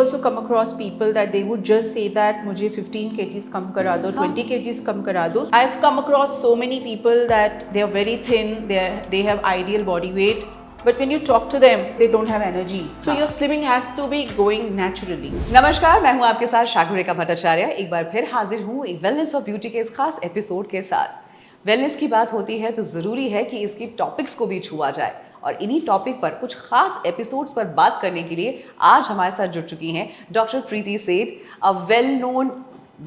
also come across people that they would just say that मुझे 15 kgs कम करा दो, 20 kgs कम करा दो. I've come across so many people that they are very thin, they have ideal body weight, but when you talk to them, they don't have energy. So your slimming has to be going naturally. नमस्कार, मैं हूं आपके साथ शागुरेखा भट्टाचार्य। एक बार फिर हाजिर हूं एक वेलनेस और ब्यूटी के इस खास एपिसोड के साथ। वेलनेस की बात होती है तो ज़रूरी है कि इसकी टॉपिक्स को भी छुआ जाए, और इन्हीं टॉपिक पर कुछ खास एपिसोड्स पर बात करने के लिए आज हमारे साथ जुड़ चुकी हैं डॉक्टर प्रीति सेठ, a well known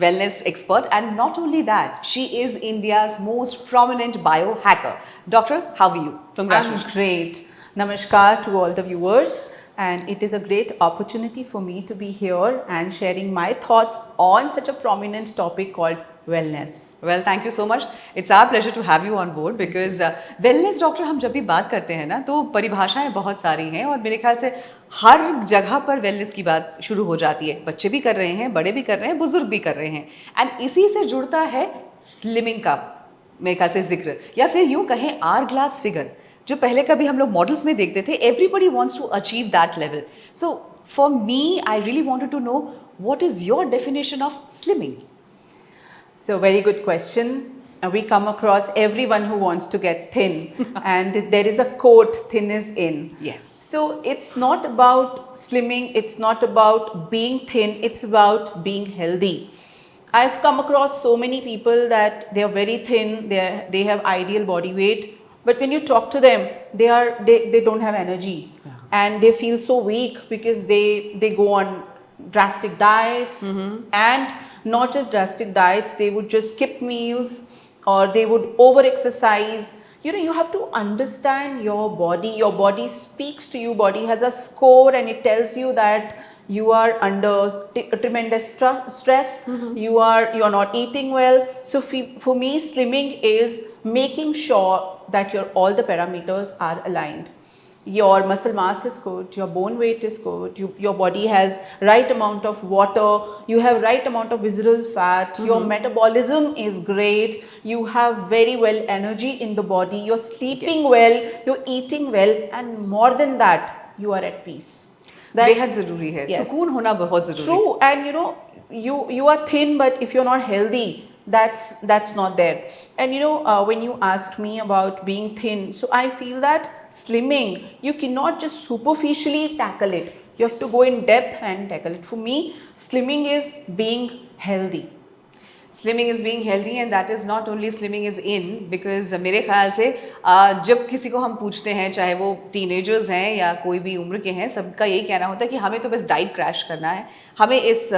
wellness expert, and not only that, she is India's most prominent biohacker. Doctor, how are you? Congratulations. I'm great. Namaskar to all the viewers, and it is a great opportunity for me to be here and sharing my thoughts on such a prominent topic called wellness. Well, thank you so much. It's our pleasure to have you on board because wellness doctor हम जब भी बात करते हैं ना तो परिभाषाएं बहुत सारी हैं, और मेरे ख्याल से हर जगह पर wellness की बात शुरू हो जाती है। बच्चे भी कर रहे हैं, बड़े भी कर रहे हैं, बुजुर्ग भी कर रहे हैं, एंड इसी से जुड़ता है स्लिमिंग का मेरे ख्याल से जिक्र, या फिर यूँ कहें आवर ग्लास फिगर, जो पहले कभी हम लोग मॉडल्स में देखते थे। Everybody wants to achieve that level. So for me I really wanted to know what is your definition of slimming. So very good question. We come across everyone who wants to get thin, and there is a quote, thin is in. Yes. So it's not about slimming, it's not about being thin, it's about being healthy. I've come across so many people that they are very thin, they have ideal body weight, but when you talk to them, they don't have energy, and they feel so weak because they go on drastic diets, and not just drastic diets, they would just skip meals or they would over exercise. You know, you have to understand your body. Your body speaks to you. Body has a score and it tells you that you are under tremendous stress. You are not eating well. So for me, slimming is making sure that all the parameters are aligned. Your muscle mass is good, your bone weight is good, your body has right amount of water, you have right amount of visceral fat, your metabolism is great, you have very well energy in the body, you're sleeping well, you're eating well, and more than that, you are at peace. बेहद जरूरी है, Yes. सुकून होना बहुत जरूरी है। True, and you know, you are thin, but if you're not healthy, that's not there. And you know, when you asked me about being thin, so I feel that slimming, you cannot just superficially tackle it. You have to go in depth and tackle it. For me, slimming is being healthy. Slimming is being healthy, and that is not only slimming is in, because मेरे ख्याल से जब किसी को हम पूछते हैं, चाहे वो टीनेजर्स हैं या कोई भी उम्र के हैं, सबका यही कहना होता है कि हमें तो बस डाइट क्रैश करना है, हमें इस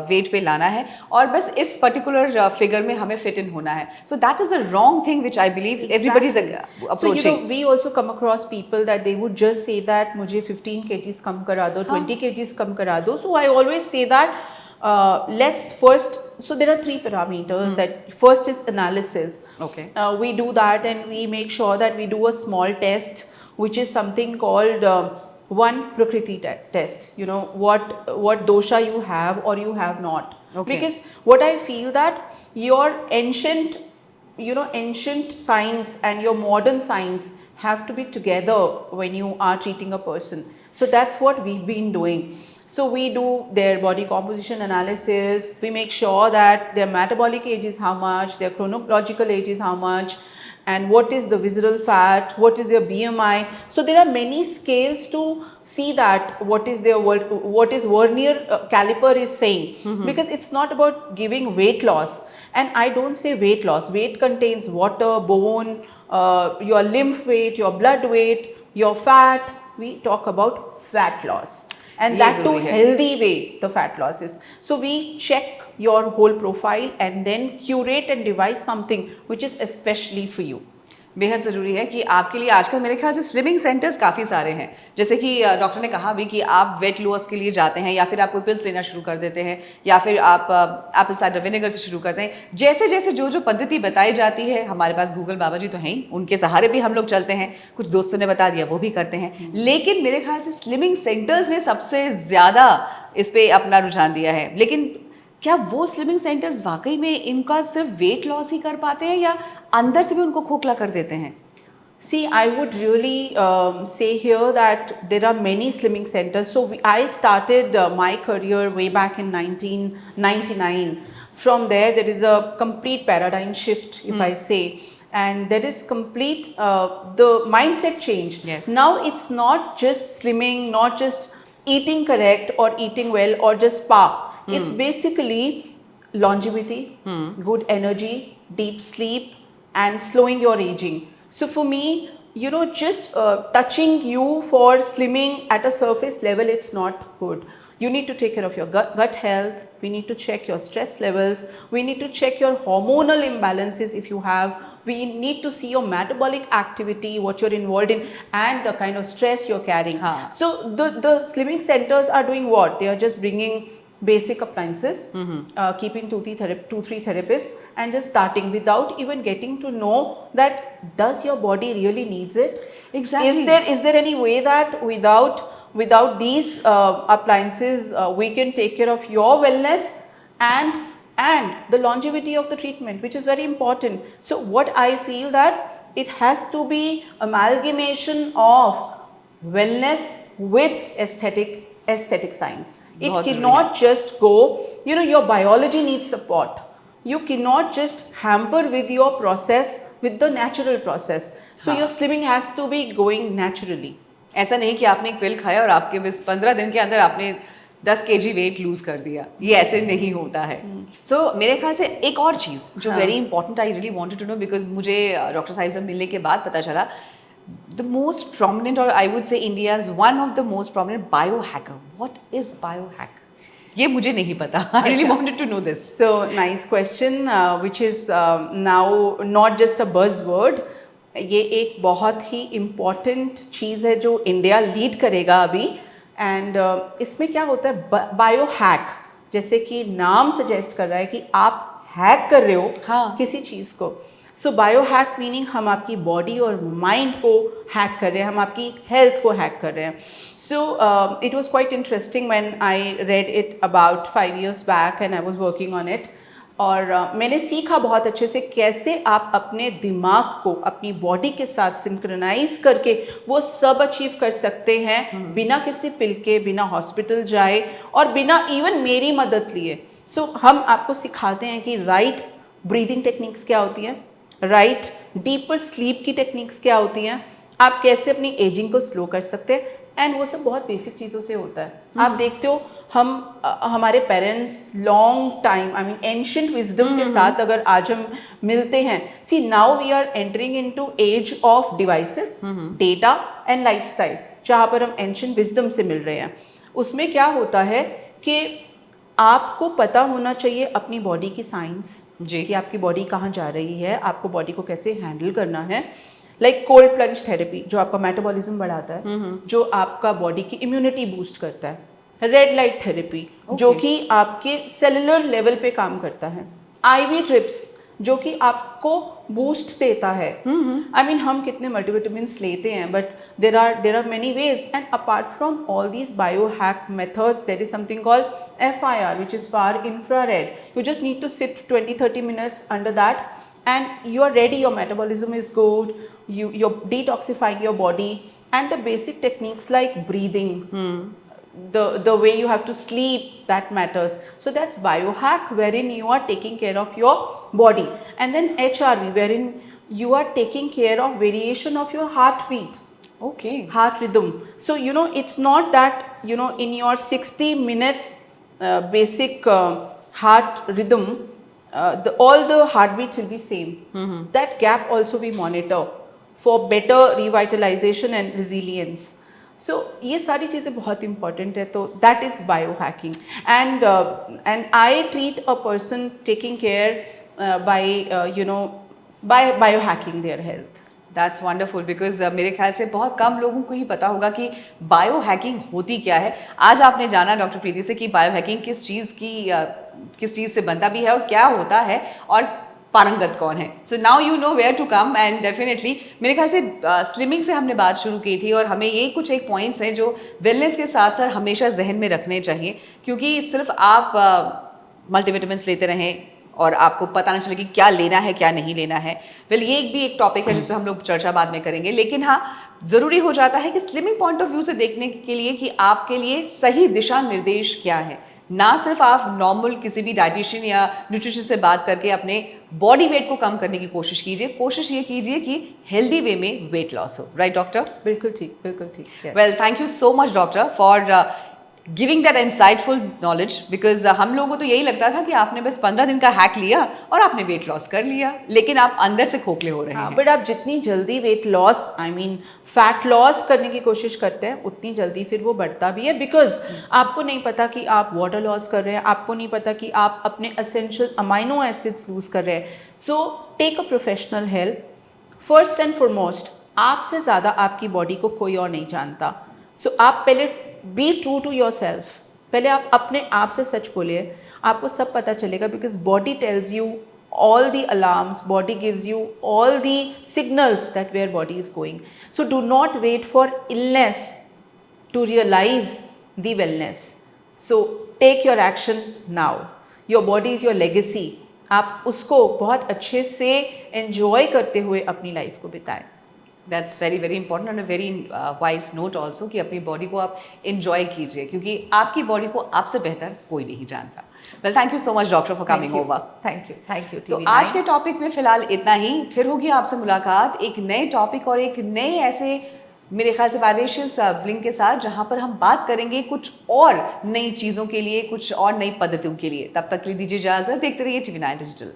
वेट पे लाना है, और बस इस पर्टिकुलर फिगर में हमें फिट इन होना है। So that is a wrong thing which I believe everybody is approaching. So you know, we also come across people that they would just say that मुझे 15 kgs कम करा दो, 20 kgs कम करा दो. So I always say that let's first, so there are 3 parameters. That first is analysis. Okay. We do that and we make sure that we do a small test, which is something called one Prakriti test. You know, what dosha you have or you have not. Okay. Because what I feel that your ancient science and your modern science have to be together when you are treating a person. So that's what we've been doing. So we do their body composition analysis, we make sure that their metabolic age is how much, their chronological age is how much, and what is the visceral fat, what is their BMI. So there are many scales to see that what is Vernier caliper is saying, because it's not about giving weight loss. And I don't say weight loss. Weight contains water, bone, your lymph weight, your blood weight, your fat. We talk about fat loss. And that too healthy way the fat loss is. So we check your whole profile and then curate and devise something which is especially for you. बेहद ज़रूरी है कि आपके लिए आजकल मेरे ख्याल से स्लिमिंग सेंटर्स काफ़ी सारे हैं, जैसे कि डॉक्टर ने कहा भी कि आप वेट लॉस के लिए जाते हैं, या फिर आप कोई पिल्स लेना शुरू कर देते हैं, या फिर आप एप्पल साइडर विनेगर से शुरू करते हैं। जैसे जैसे जो पद्धति बताई जाती है, हमारे पास गूगल बाबा जी तो हैं ही, उनके सहारे भी हम लोग चलते हैं, कुछ दोस्तों ने बता दिया वो भी करते हैं, लेकिन मेरे ख्याल से स्लिमिंग सेंटर्स ने सबसे ज़्यादा इस पर अपना रुझान दिया है। लेकिन क्या वो स्लिमिंग सेंटर्स वाकई में इनका सिर्फ वेट लॉस ही कर पाते हैं, या अंदर से भी उनको खोखला कर देते हैं? See, I would really say here that there are many slimming centers. So I started my career way back in 1999. From there is a complete paradigm shift, if I say, and there is complete the mindset change. Yes. Now it's not just slimming, not just eating correct or eating well or just spa. It's basically longevity, good energy, deep sleep, and slowing your aging. So for me, just touching you for slimming at a surface level, it's not good. You need to take care of your gut health. We need to check your stress levels. We need to check your hormonal imbalances if you have. We need to see your metabolic activity, what you're involved in, and the kind of stress you're carrying. So the slimming centers are doing what? They are just bringing basic appliances, keeping two, three therapists, and just starting without even getting to know that does your body really needs it. Exactly. Is there any way that without these appliances we can take care of your wellness and the longevity of the treatment, which is very important. So what I feel that it has to be amalgamation of wellness with aesthetic science. It cannot just go, your biology needs support. You cannot just hamper with your process, with the natural process. So your slimming has to be going naturally. ऐसा नहीं कि आपने एक पिल खाया और आपके बस 15 दिन के अंदर आपने 10 kg वेट लूज कर दिया, ये ऐसे नहीं होता है. सो मेरे ख्याल से एक और चीज़ जो very important I really wanted to know, because मुझे डॉक्टर साहिब से मिलने के बाद पता चला the most prominent, or I would say India's one of the most prominent biohacker. What is biohack? ये मुझे नहीं पता. I really wanted to know this. So nice question, which is now not just a buzzword. ये एक बहुत ही important चीज़ है जो India lead करेगा अभी. एंड इसमें क्या होता है, बायोहैक, जैसे कि नाम सजेस्ट कर रहा है कि आप हैक कर रहे हो किसी चीज़ को. सो बायोहैक मीनिंग हम आपकी बॉडी और माइंड को हैक कर रहे हैं, हम आपकी हेल्थ को हैक कर रहे हैं. So it was quite interesting when I read it about 5 years back and I was working on it. और मैंने सीखा बहुत अच्छे से कैसे आप अपने दिमाग को अपनी बॉडी के साथ सिंक्रोनाइज करके वो सब अचीव कर सकते हैं बिना किसी पिल के, बिना हॉस्पिटल जाए और बिना इवन मेरी मदद लिए. सो हम आपको सिखाते हैं कि राइट ब्रीदिंग टेक्निक्स क्या होती हैं, राइट डीपर स्लीप की टेक्निक्स क्या होती हैं, आप कैसे अपनी एजिंग को स्लो कर सकते हैं. एंड वो सब बहुत बेसिक चीज़ों से होता है. आप देखते हो हमारे parents long time, I mean ancient wisdom के साथ अगर आज हम मिलते हैं, see now we are entering into age of devices, data and lifestyle, जहाँ पर हम एंशिएंट विजडम से मिल रहे हैं. उसमें क्या होता है कि आपको पता होना चाहिए अपनी बॉडी की साइंस जी, कि आपकी बॉडी कहाँ जा रही है, आपको बॉडी को कैसे हैंडल करना है. लाइक कोल्ड प्लंज थेरेपी जो आपका मेटाबॉलिज्म बढ़ाता है, जो आपका बॉडी की इम्यूनिटी बूस्ट करता है. रेड लाइट थेरेपी जो कि आपके सेलुलर लेवल पे काम करता है. आईवी ट्रिप्स जो कि आपको बूस्ट देता है. आई मीन हम कितने मल्टीविटामिन्स लेते हैं, but there are many ways. And apart from all these biohack methods, there is something called FIR, which is far infrared. You just need to sit 20-30 minutes under that and you are ready. Your metabolism is good, you're detoxifying your body, and the basic techniques like breathing, the way you have to sleep, that matters. So that's biohack, wherein you are taking care of your body. And then HRV, wherein you are taking care of variation of your heartbeat, heart rhythm. So it's not that in your 60 minutes basic heart rhythm, all the heartbeats will be same. That gap also we monitor for better revitalization and resilience. So ये सारी चीज़ें बहुत important है. तो that is biohacking. And I treat a person taking care by biohacking their health. That's wonderful, because मेरे ख्याल से बहुत कम लोगों को ही पता होगा कि बायो हैकिंग होती क्या है. आज आपने जाना डॉक्टर प्रीति से कि बायो हैकिंग किस चीज़ से बनता भी है और क्या होता है और पारंगत कौन है. So now you know where to come. And definitely मेरे ख्याल से स्लिमिंग से हमने बात शुरू की थी और हमें ये कुछ एक पॉइंट्स हैं जो वेलनेस के साथ साथ हमेशा जहन में रखने चाहिए, क्योंकि सिर्फ आप मल्टीविटामिन्स लेते रहें और आपको पता ना चले कि क्या लेना है क्या नहीं लेना है। वेल ये भी एक टॉपिक है जिस पे हम लोग चर्चा बाद में करेंगे, लेकिन हाँ ज़रूरी हो जाता है कि स्लिमिंग पॉइंट ऑफ व्यू से देखने के लिए कि आपके लिए सही दिशा निर्देश क्या है। ना सिर्फ आप नॉर्मल किसी भी डाइटिशियन या न्यूट्रिशन से बात करके अपने बॉडी वेट को कम करने की कोशिश कीजिए, कोशिश ये कीजिए कि हेल्दी वे में वेट लॉस हो। Right doctor? बिल्कुल ठीक, बिल्कुल ठीक। Yes. Well thank you so much doctor for giving that insightful knowledge, because हम लोगों को तो यही लगता था कि आपने बस 15 दिन का हैक लिया और आपने वेट लॉस कर लिया, लेकिन आप अंदर से खोखले हो रहे हैं। बट आप जितनी जल्दी वेट लॉस फैट लॉस करने की कोशिश करते हैं उतनी जल्दी फिर वो बढ़ता भी है, बिकॉज आपको नहीं पता कि आप वाटर लॉस कर रहे हैं, आपको नहीं पता कि आप अपने असेंशियल अमाइनो एसिड्स लूज कर रहे हैं। So take a professional help. First and foremost, आपसे ज़्यादा आपकी बॉडी को कोई और नहीं जानता। सो आप पहले be true to your self, पहले आप अपने आप से सच बोलिए, आपको सब पता चलेगा, because body tells you all the alarms, body gives you all the signals that where body is going. So do not wait for illness to realize the wellness. So take your action now. Your body is your legacy. आप उसको बहुत अच्छे से enjoy करते हुए अपनी life को बिताएं। That's very very important and very wise note also कि अपनी बॉडी को आप इंजॉय कीजिए, क्योंकि आपकी बॉडी को आपसे बेहतर कोई नहीं जानता। Well thank you so much doctor for coming over. Thank you. तो आज के टॉपिक में फिलहाल इतना ही, फिर होगी आपसे मुलाकात एक नए टॉपिक और एक नए ऐसे मेरे ख्याल से वाइवेशियस ब्लिंग के साथ, जहां पर हम बात करेंगे कुछ और नई चीज़ों के लिए, कुछ और नई पद्धतियों के लिए। तब तक के लिए दीजिए इजाज़त, देखते रहिए TV9 डिजिटल।